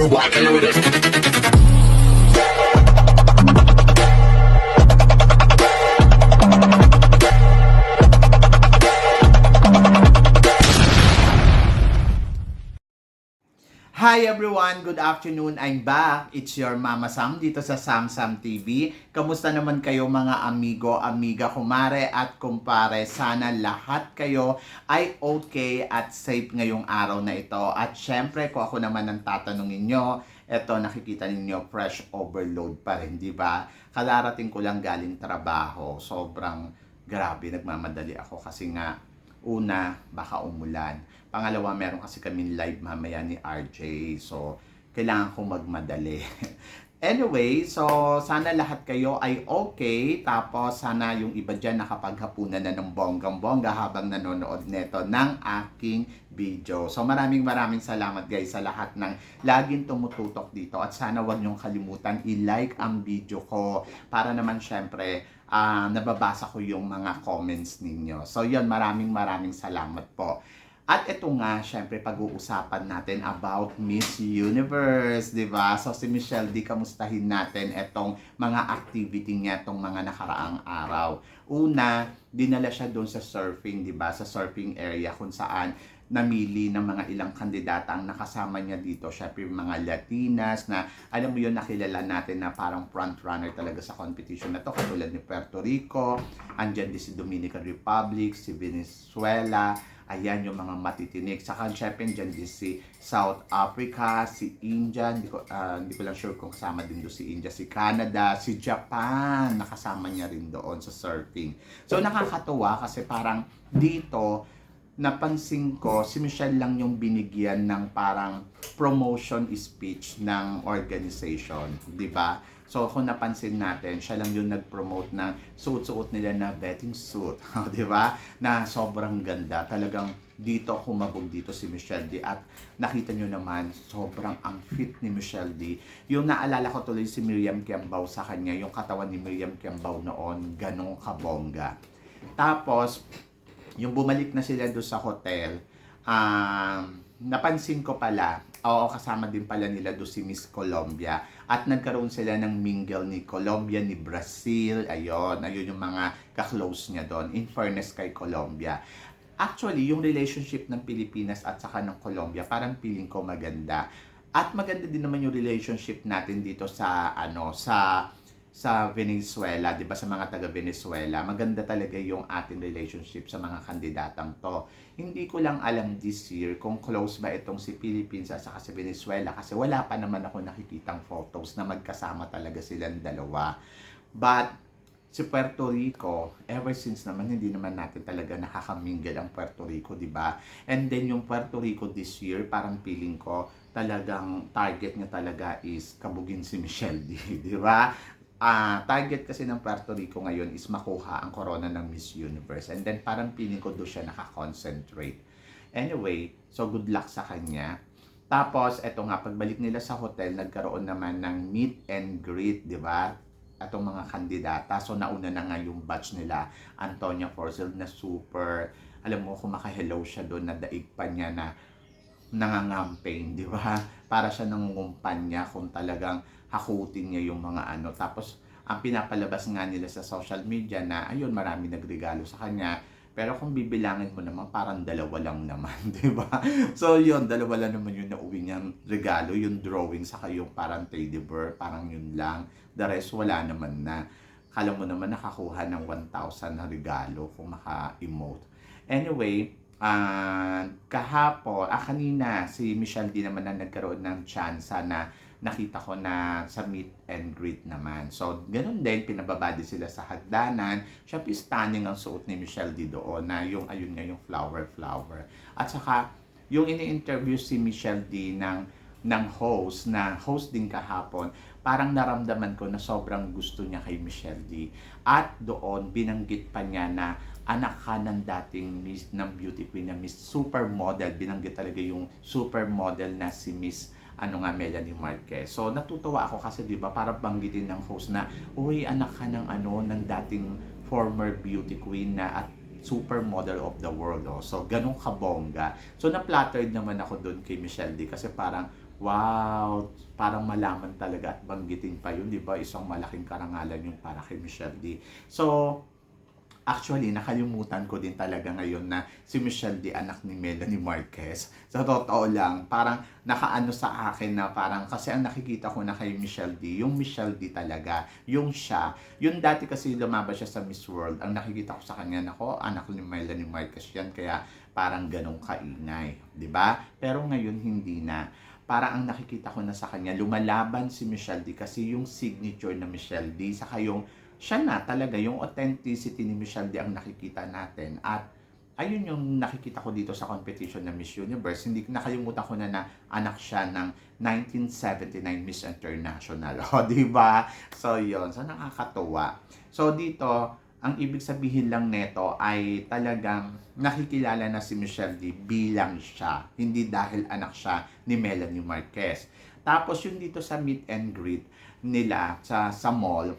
rockin' with it. Hi everyone! Good afternoon! I'm back! It's your Mama Sam dito sa Sam TV. Kamusta naman kayo mga amigo, amiga, kumare at kumpare? Sana lahat kayo ay okay at safe ngayong araw na ito. At syempre, kung ako naman ang tatanungin nyo, eto nakikita ninyo, fresh overload pa rin, di ba? Kalarating ko lang galing trabaho. Sobrang grabe, nagmamadali ako kasi nga una, baka umulan. Pangalawa, meron kasi kami live mamaya ni RJ. So, kailangan kong magmadali. Anyway, so sana lahat kayo ay okay. Tapos sana yung iba dyan nakapaghapunan na ng bonggang-bongga habang nanonood neto ng aking video. So maraming salamat guys sa lahat ng laging tumututok dito. At sana wag niyong kalimutan i-like ang video ko para naman syempre nababasa ko yung mga comments ninyo. So yun, maraming salamat po. At ito nga, syempre, pag-uusapan natin about Miss Universe, di ba? So, si Michelle D, kamustahin natin itong mga activity niya itong mga nakaraang araw. Una, dinala siya doon sa surfing, di ba? Sa surfing area kung saan namili ng mga ilang kandidata ang nakasama niya dito. Syempre, mga Latinas na, alam mo yun, nakilala natin na parang front runner talaga sa competition na to. Katulad ni Puerto Rico, andyan din si Dominican Republic, si Venezuela, ayan yung mga matitinik. Saka syempre dyan din si South Africa, si India, hindi ko lang sure kung kasama din doon si India, si Canada, si Japan, nakasama niya rin doon sa surfing. So nakakatuwa kasi parang dito, napansin ko, si Michelle lang yung binigyan ng parang promotion speech ng organization, di ba? So kung napansin natin, siya lang yung nag-promote ng suot-suot nila na betting suit, di ba? Na sobrang ganda. Talagang dito humabog dito si Michelle D. At nakita nyo naman, sobrang ang fit ni Michelle D. Yung naalala ko tuloy si Miriam Kiambao sa kanya, yung katawan ni Miriam Kiambao noon, ganong kabongga. Tapos, yung bumalik na sila doon sa hotel, napansin ko pala, kasama din pala nila doon si Miss Colombia. At nagkaroon sila ng mingle ni Colombia, ni Brazil. Ayun yung mga ka-close niya doon. In fairness kay Colombia. Actually, yung relationship ng Pilipinas at saka ng Colombia, parang feeling ko maganda. At maganda din naman yung relationship natin dito sa sa Venezuela, 'di ba, sa mga taga Venezuela. Maganda talaga yung ating relationship sa mga kandidatang to. Hindi ko lang alam this year kung close ba itong si Philippines at saka si Venezuela kasi wala pa naman ako nakikitang photos na magkasama talaga silang dalawa. But si Puerto Rico, ever since naman hindi naman natin talaga nakakamingle ang Puerto Rico, 'di ba? And then yung Puerto Rico this year, parang feeling ko talagang target niya talaga is kabugin si Michelle D, 'di ba? Target kasi ng Puerto Rico ngayon is makuha ang corona ng Miss Universe. And then parang feeling ko doon siya nakakoncentrate. Anyway, so good luck sa kanya. Tapos, eto nga, pagbalik nila sa hotel, nagkaroon naman ng meet and greet, di ba? Atong mga kandidata. So, nauna na nga yung batch nila, Antonia Forcel, na super, alam mo, kung maka-hello siya doon, na daig pa niya na nangangampaign, di ba? Para siya nangungumpanya kung talagang hakutin niya yung mga ano. Tapos, ang pinapalabas nga nila sa social media na, ayun, marami nagregalo sa kanya. Pero kung bibilangin mo naman, parang dalawa lang naman, di ba? So, yun, dalawa lang naman yung nauwi niyang regalo. Yung drawing, saka yung parang teddy bear, parang yun lang. The rest, wala naman na. Kala mo naman nakakuha ng 1,000 na regalo kung maka-emote. Anyway, kanina, si Michelle D naman na nagkaroon ng chance na nakita ko na sa meet and greet naman. So, ganun din, pinababa din sila sa hagdanan. Siyempre, stunning ang suot ni Michelle D doon na yung, ayun nga, yung flower. At saka, yung ini-interview si Michelle D ng host, na host din kahapon, parang naramdaman ko na sobrang gusto niya kay Michelle D. At doon, binanggit pa niya na anak ka ng dating Miss ng beauty queen na Miss Supermodel. Binanggit talaga yung supermodel na si Miss Melanie Marquez. So natutuwa ako kasi 'di ba, para banggitin ng host na, "Uy, anak ka ng ng dating former beauty queen na at supermodel of the world." Oh. So ganun kabongga. So na-flattered naman ako doon kay Michelle D kasi parang Wow, parang malaman talaga at banggitin pa yun, di ba? Isang malaking karangalan yung para kay Michelle D. So, actually, nakalimutan ko din talaga ngayon na si Michelle D, anak ni Melanie Marquez. Sa totoo lang, parang nakaano sa akin na parang, kasi ang nakikita ko na kay Michelle D, yung Michelle D talaga, yung siya. Yung dati kasi lumabas siya sa Miss World, ang nakikita ko sa kanya, nako, anak ni Melanie Marquez yan, kaya parang ganong kaingay, di ba? Pero ngayon, hindi na. Parang ang nakikita ko na sa kanya, lumalaban si Michelle D kasi yung signature na Michelle D, saka yung siya na talaga, yung authenticity ni Michelle D ang nakikita natin. At ayun yung nakikita ko dito sa competition na Miss Universe. Hindi nakalimutan ko na anak siya ng 1979 Miss International. O, di ba? So, yun. So, nakakatuwa. So, dito, ang ibig sabihin lang neto ay talagang nakikilala na si Michelle D bilang siya. Hindi dahil anak siya ni Melanie Marquez. Tapos, yun dito sa meet and greet nila sa mall,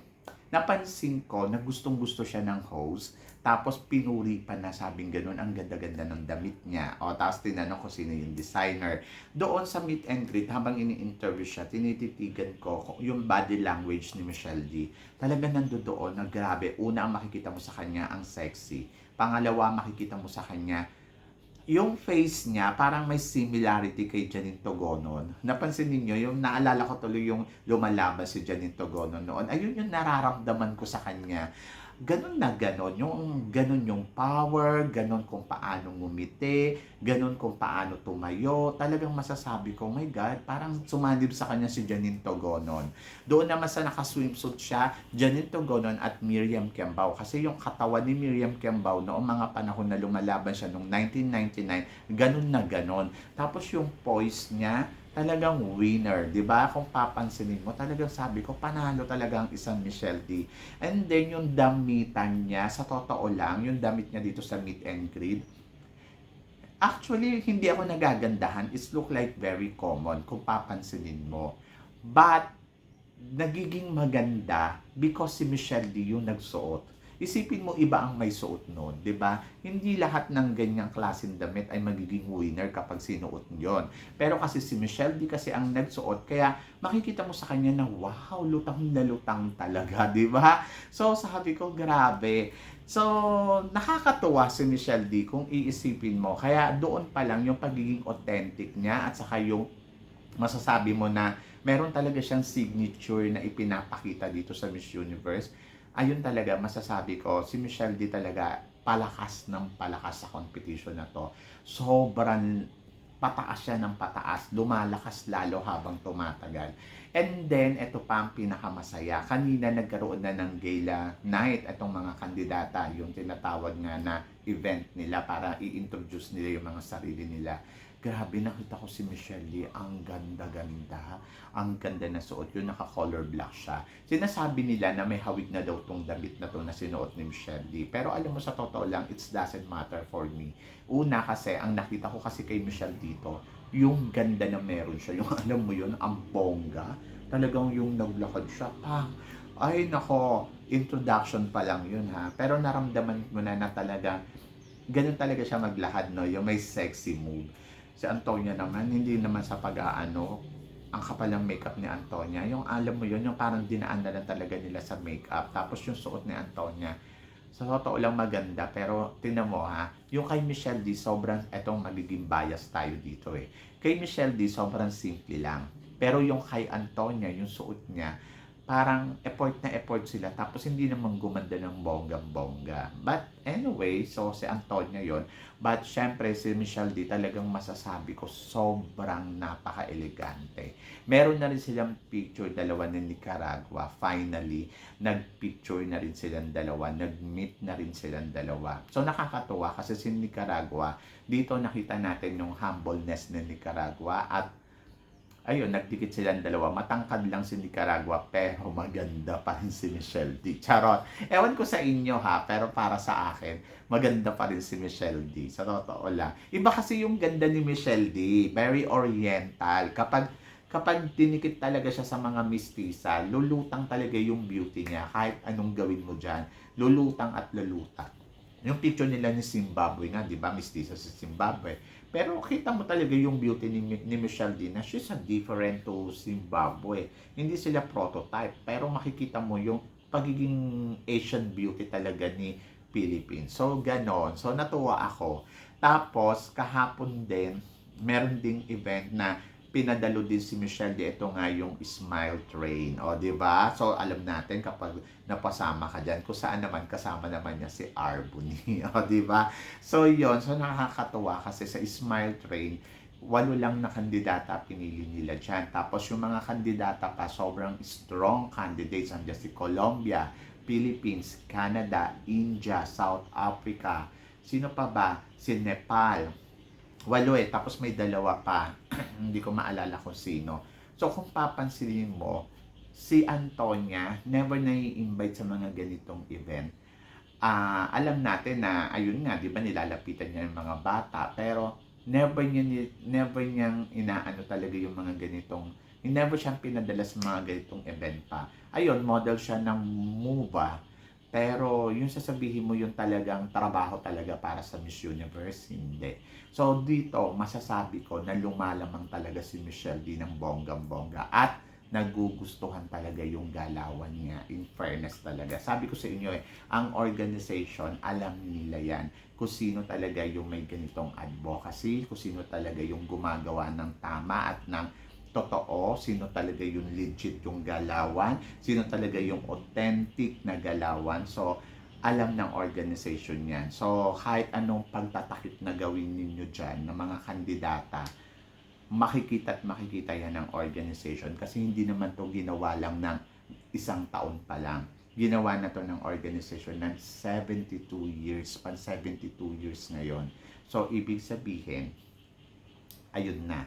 napansin ko na gustong-gusto siya ng host. Tapos pinuri pa na, sabing ganun, ang ganda-ganda ng damit niya. O, tapos tinanong ko sino yung designer. Doon sa meet and greet, habang ini-interview siya, tinititigan ko yung body language ni Michelle D. Talaga nandoon na grabe. Una, ang makikita mo sa kanya, ang sexy. Pangalawa, makikita mo sa kanya, yung face niya, parang may similarity kay Janine Togonon. Napansin niyo yung naalala ko tuloy yung lumalaban si Janine Togonon noon. Ayun yung nararamdaman ko sa kanya. Ganon na ganon. Yung ganon yung power, ganon kung paano ngumiti, ganon kung paano tumayo. Talagang masasabi ko, oh my God, parang sumanib sa kanya si Janine Togonon. Doon naman sa naka-swimsuit siya, Janine Togonon at Miriam Kembao. Kasi yung katawan ni Miriam Kembao noong mga panahon na lumalaban siya noong 1999, ganon na ganon. Tapos yung poise niya, talagang winner, 'di ba? Kung papansinin mo, talagang sabi ko panalo talaga ang isang Michelle D. And then yung damitan niya, sa totoo lang, yung damit niya dito sa meet and greet, actually hindi ako nagagandahan. It look like very common kung papansinin mo. But nagiging maganda because si Michelle D yung nagsuot. Isipin mo, iba ang may suot noon, 'di ba? Hindi lahat ng ganyang klaseng damit ay magiging winner kapag sinuot 'yon. Pero kasi si Michelle D kasi ang nagsuot, kaya makikita mo sa kanya na wow, lutang na lutang talaga, 'di ba? So sabi ko, grabe. So, nakakatuwa si Michelle D kung iisipin mo. Kaya doon pa lang yung pagiging authentic niya at saka yung masasabi mo na meron talaga siyang signature na ipinapakita dito sa Miss Universe. Ayun talaga, masasabi ko, si Michelle D talaga palakas ng palakas sa competition na to. Sobrang pataas siya ng pataas, lumalakas lalo habang tumatagal. And then, ito pa ang pinakamasaya. Kanina nagkaroon na ng gala night itong mga kandidata, yung tinatawag nga na event nila para i-introduce nila yung mga sarili nila. Grabe, nakita ko si Michelle D, ang ganda-ganda. Ang ganda na suot yun, naka-color black siya. Sinasabi nila na may hawig na daw tong damit na to na sinuot ni Michelle D. Pero alam mo, sa totoo lang, it doesn't matter for me. Una kasi, ang nakita ko kasi kay Michelle dito, yung ganda na meron siya. Yung alam mo yun, ang bongga. Talagang yung naglakad siya, pang, ay nako, introduction pa lang yun ha. Pero naramdaman mo na talaga, ganun talaga siya maglakad, no? Yung may sexy move. Si Antonia naman, hindi naman sa pag-aano, ang kapal ng makeup ni Antonia. Yung alam mo yun, yung parang dinaan na lang talaga nila sa makeup. Tapos yung suot ni Antonia, sa totoo lang maganda. Pero tinan mo ha, yung kay Michelle D, sobrang, etong magiging bias tayo dito eh. Kay Michelle D, sobrang simple lang. Pero yung kay Antonia, yung suot niya, parang effort na effort sila. Tapos hindi naman gumanda ng bonggang-bongga. But anyway, so si Antonia yon. But syempre si Michelle D talagang masasabi ko sobrang napaka-elegante. Meron na rin silang picture dalawa ng Nicaragua. Finally, nag-picture na rin silang dalawa. Nag-meet na rin silang dalawa. So nakakatuwa kasi si Nicaragua, dito nakita natin yung humbleness ng Nicaragua at ayun, nagdikit silang dalawa. Matangkad lang si Nicaragua, pero maganda pa rin si Michelle D. Charot. Ewan ko sa inyo ha, pero para sa akin, maganda pa rin si Michelle D. Sa totoo lang. Iba kasi yung ganda ni Michelle D. Very oriental. Kapag dinikit talaga siya sa mga mistisa, lulutang talaga yung beauty niya. Kahit anong gawin mo dyan, lulutang at lulutang. Yung picture nila ni Zimbabwe nga, di ba? Mistisa sa Zimbabwe. Pero kita mo talaga yung beauty ni Michelle D na she's a different to Zimbabwe. Hindi sila prototype, pero makikita mo yung pagiging Asian beauty talaga ni Philippines. So, ganon. So, natuwa ako. Tapos, kahapon din, meron ding event na pinadalo din si Michelle D. Ito nga yung Smile Train. O, di ba? So, alam natin kapag napasama ka dyan, kung saan naman kasama naman niya si Arbony. O, di ba? So, yon. So, nakakatuwa kasi sa Smile Train, 8 lang na kandidata pinili nila dyan. Tapos, yung mga kandidata pa, sobrang strong candidates. Andiyan si Colombia, Philippines, Canada, India, South Africa. Sino pa ba? Si Nepal. 8 tapos may 2 pa. Hindi ko maalala kung sino. So, kung papansinin mo, si Antonia never na-i-invite sa mga ganitong event. Alam natin na, ayun nga, di ba, nilalapitan niya yung mga bata, pero never niyang inaano talaga yung mga ganitong, never siyang pinadala sa mga ganitong event pa. Ayun, model siya ng MOVA, pero yung sasabihin mo yung talagang trabaho talaga para sa Miss Universe, hindi. So dito, masasabi ko na lumalamang talaga si Michelle D ng bonggang-bongga at nagugustuhan talaga yung galawan niya, in fairness talaga. Sabi ko sa inyo ang organization, alam nila yan kung sino talaga yung may ganitong advocacy, kung sino talaga yung gumagawa ng tama at ng totoo, sino talaga yung legit yung galawan, sino talaga yung authentic na galawan. So, alam ng organization yan. So, kahit anong pagtatakip na gawin ninyo dyan ng mga kandidata, makikita at makikita yan ng organization kasi hindi naman to ginawa lang ng 1 taon pa lang. Ginawa na to ng organization ng 72 years, pan 72 years ngayon. So, ibig sabihin, ayun na,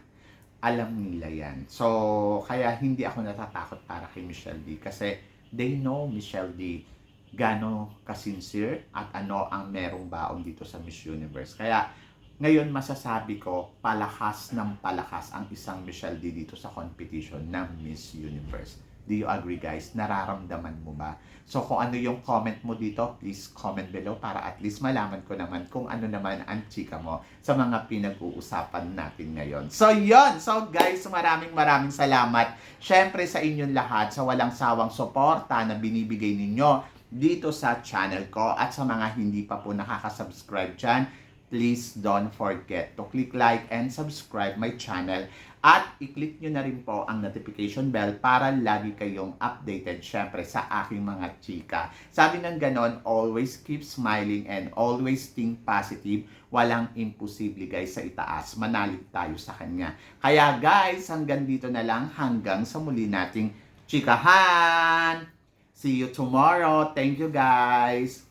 alam nila yan. So, kaya hindi ako natatakot para kay Michelle D. Kasi they know Michelle D gano ka-sincere at ano ang merong baon dito sa Miss Universe. Kaya, ngayon masasabi ko, palakas ng palakas ang isang Michelle D dito sa competition ng Miss Universe. Do you agree, guys? Nararamdaman mo ba? So, kung ano yung comment mo dito, please comment below para at least malaman ko naman kung ano naman ang chika mo sa mga pinag-uusapan natin ngayon. So, yon. So, guys, maraming salamat. Syempre sa inyong lahat sa walang sawang suporta na binibigay ninyo dito sa channel ko at sa mga hindi pa po nakaka-subscribe dyan, please don't forget to click like and subscribe my channel at i-click nyo na rin po ang notification bell para lagi kayong updated syempre sa aking mga chika. Sabi ng ganon, always keep smiling and always think positive. Walang imposible guys sa itaas. Manalig tayo sa kanya. Kaya guys, hanggang dito na lang. Hanggang sa muli nating chikahan. See you tomorrow. Thank you guys.